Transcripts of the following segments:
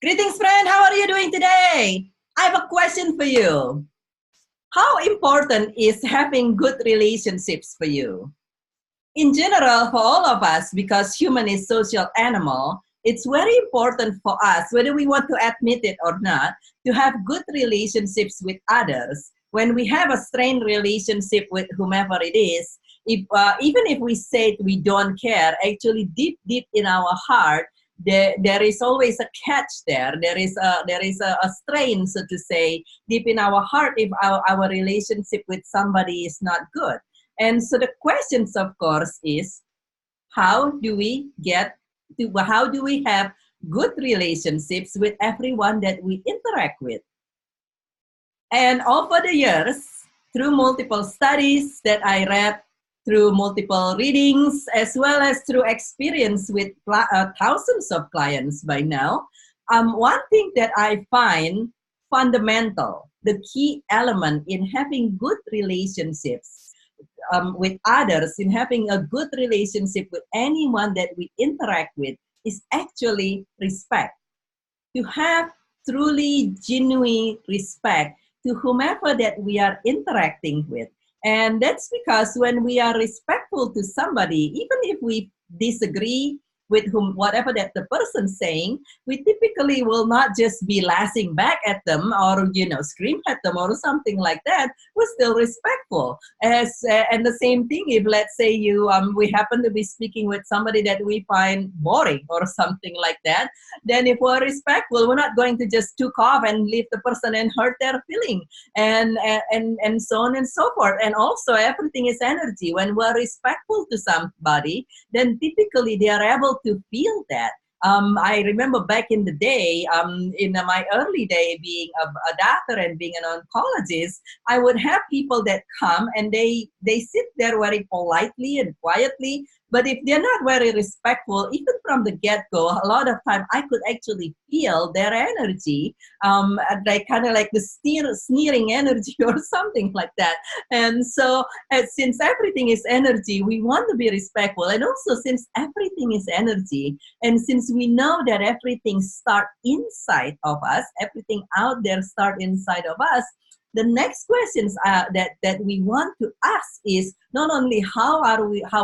Greetings, friend. How are you doing today? I have a question for you. How important is having good relationships for you? In general, for all of us, because human is social animal, it's very important for us, whether we want to admit it or not, to have good relationships with others. When we have a strained relationship with whomever it is, even if we say we don't care, actually deep in our heart, there is always a catch there. There is a strain, so to say, deep in our heart if our relationship with somebody is not good. And so the questions, of course, is how do we how do we have good relationships with everyone that we interact with? And over the years, through multiple studies that I read, through multiple readings, as well as through experience with thousands of clients by now, one thing that I find fundamental, the key element in having good relationships with others, in having a good relationship with anyone that we interact with, is actually respect. To have truly genuine respect to whomever that we are interacting with. And that's because when we are respectful to somebody, even if we disagree with whatever that the person's saying, we typically will not just be lashing back at them or scream at them or something like that. We're still respectful. And the same thing if, let's say, we happen to be speaking with somebody that we find boring or something like that, then if we're respectful, we're not going to just took off and leave the person and hurt their feeling, and so on and so forth. And also, everything is energy. When we're respectful to somebody, then typically they are able to feel that. I remember back in the day, in my early day, being a doctor and being an oncologist, I would have people that come and they sit there very politely and quietly. But if they're not very respectful, even from the get-go, a lot of time I could actually feel their energy, like kind of like the sneering energy or something like that. And so, since everything is energy, we want to be respectful. And also, since everything is energy, and since we know that everything starts inside of us, everything out there starts inside of us, the next questions that we want to ask is not only how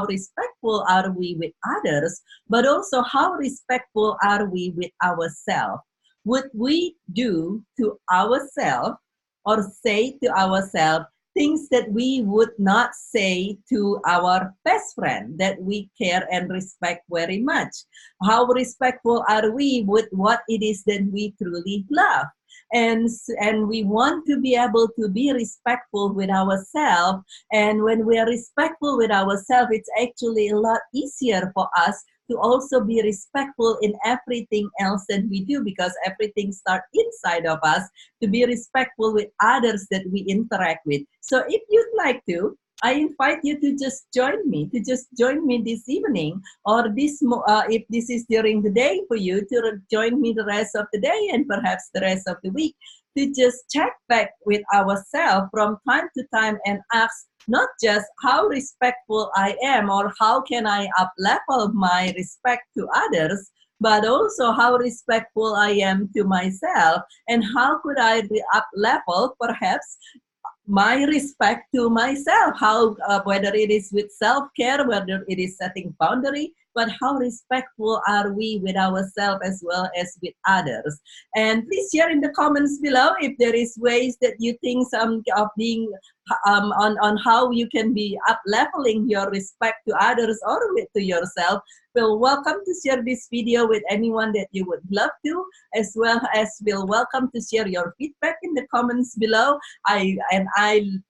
respectful are we with others, but also how respectful are we with ourselves. Would we do to ourselves or say to ourselves things that we would not say to our best friend that we care and respect very much? How respectful are we with what it is that we truly love? And we want to be able to be respectful with ourselves. And when we are respectful with ourselves, it's actually a lot easier for us to also be respectful in everything else that we do, because everything starts inside of us, to be respectful with others that we interact with. So if you'd like to, I invite you to just join me this evening, or if this is during the day for you, to join me the rest of the day and perhaps the rest of the week, to just check back with ourselves from time to time and ask not just how respectful I am or how can I up-level my respect to others, but also how respectful I am to myself, and how could I up-level perhaps my respect to myself, how whether it is with self-care, whether it is setting boundary, but how respectful are we with ourselves as well as with others? And please share in the comments below if there is ways that you think of being on how you can be up leveling your respect to others or to yourself. We'll welcome to share this video with anyone that you would love to, as well as we'll welcome to share your feedback in the comments below. I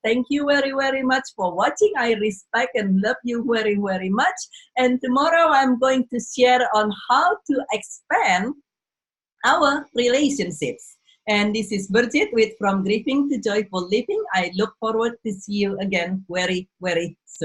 thank you very, very much for watching. I respect and love you very, very much. And tomorrow I'm going to share on how to expand our relationships. And this is Birgit with From Grieving to Joyful Living. I look forward to see you again very, very soon.